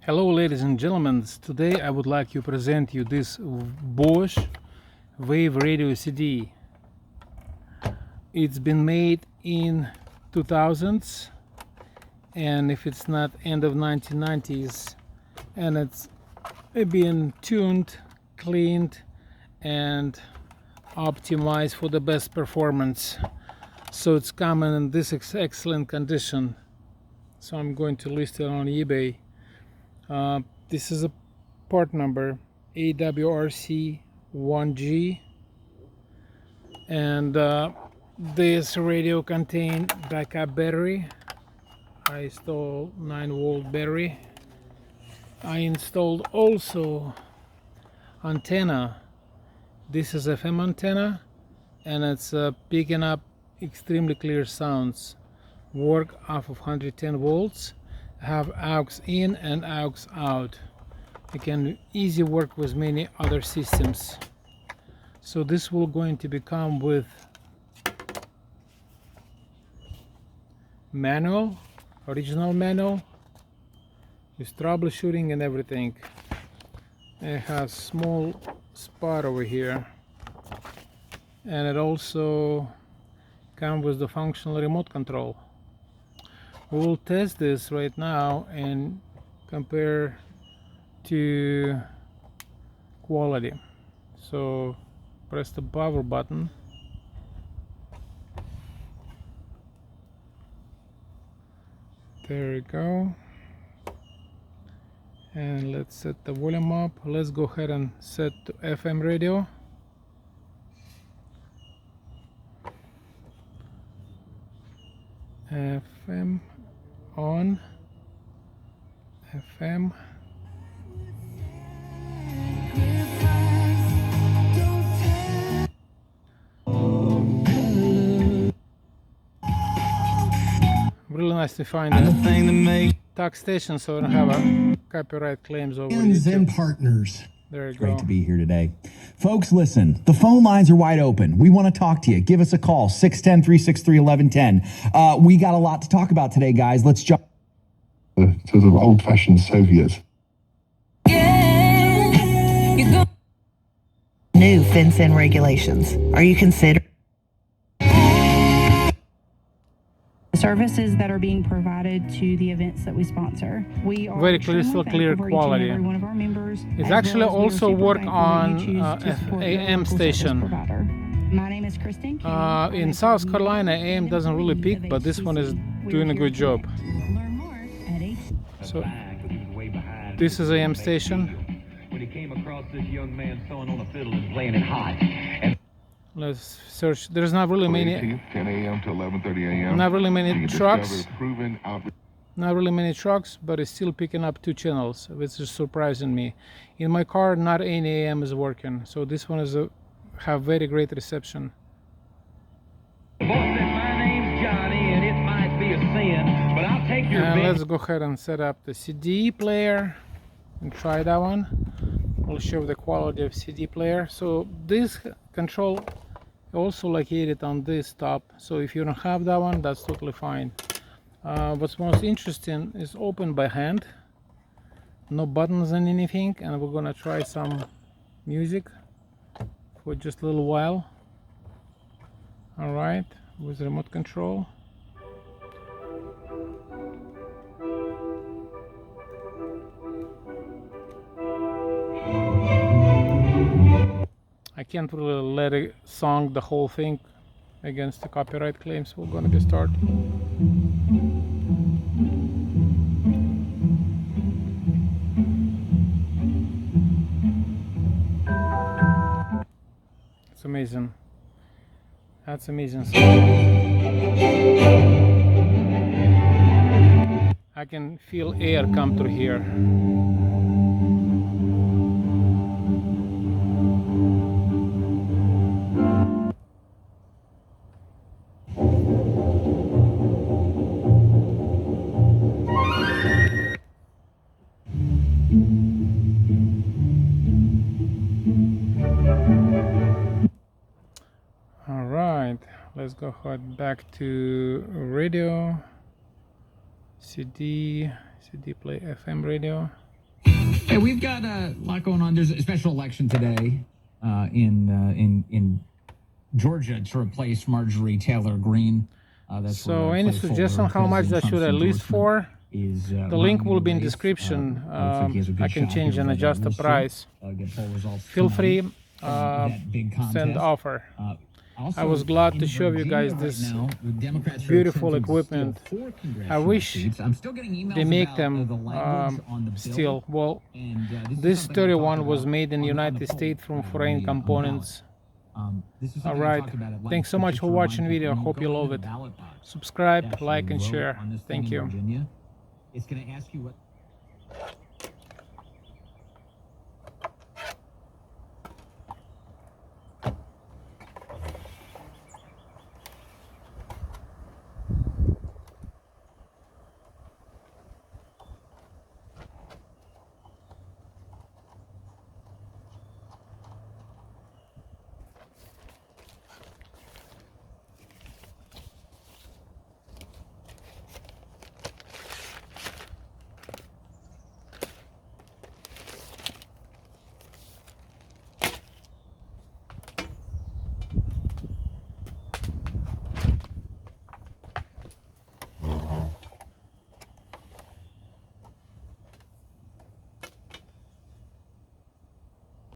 Hello ladies and gentlemen, today I would like to present you this Bosch Wave Radio CD. It's been made in 2000s, and if it's not end of 1990s, and it's been tuned, cleaned and optimized for the best performance, so it's coming in this excellent condition. So I'm going to list it on eBay. This is a part number AWRC1G, and this radio contains backup battery. I installed 9-volt battery. I installed also antenna. This is FM antenna, and it's picking up extremely clear sounds. Work off of 110 volts. Have aux in and aux out. You can easily work with many other systems. So this will going to become with manual, original manual, with troubleshooting and everything. It has small spot over here, and it also comes with the functional remote control. We'll test this right now and compare to quality. So press the power button. There we go. And let's set the volume up. Let's go ahead and set to FM radio. FM on, FM. Really nice to find a talk station, so I don't have a copyright claims over YouTube. And partners. There you It's go. great to be here today. Folks, listen, the phone lines are wide open. We want to talk to you. Give us a call, 610-363-1110. We got a lot to talk about today, guys. Let's jump. Sort of old-fashioned Soviet. New FinCEN regulations. Are you considering services that are being provided to the events that we sponsor? We are very extremely crystal thankful clear for each and quality. every one of our members, It's as actually well as we are also super work thankful that on you choose to support your AM local service station. provider. My name is Kristen. In South Carolina, AM doesn't really peak, but this one is doing a good job. Learn more at So this is AM station. When he came across this young man sewing on a fiddle and playing it hot. And Let's search. There's not really many, 10 a.m. to 11:30 a.m. not really many You can trucks. discover proven outreach. Not really many trucks, but it's still picking up 2 channels, which is surprising me. In my car, not any AM is working, so this one is have very great reception. the boy said, my name's Johnny, and it might be a sin, but I'll take your And bet. let's go ahead and set up the CD player and try that one. We'll show the quality of CD player. So this control also located on this top, so if you don't have that one, that's totally fine. What's most interesting is open by hand, no buttons and anything, and we're gonna try some music for just a little while. All right, with remote control. I can't really let it song the whole thing against the copyright claims. We're gonna get started. It's amazing. That's amazing. I can feel air come through here. Let's go ahead back to radio, CD play FM radio. Hey, we've got a lot going on. There's a special election today in Georgia to replace Marjorie Taylor Greene. So any suggestion how much that should I list for? The link will be in description. I can change and adjust the price. Feel free, send offer. I was glad to show you guys this beautiful equipment. I wish they make them still. Well, this 31 was made in the United States from foreign components. Alright, thanks so much for watching video. Hope you love it. Subscribe, like and share. Thank you. It's going to ask you what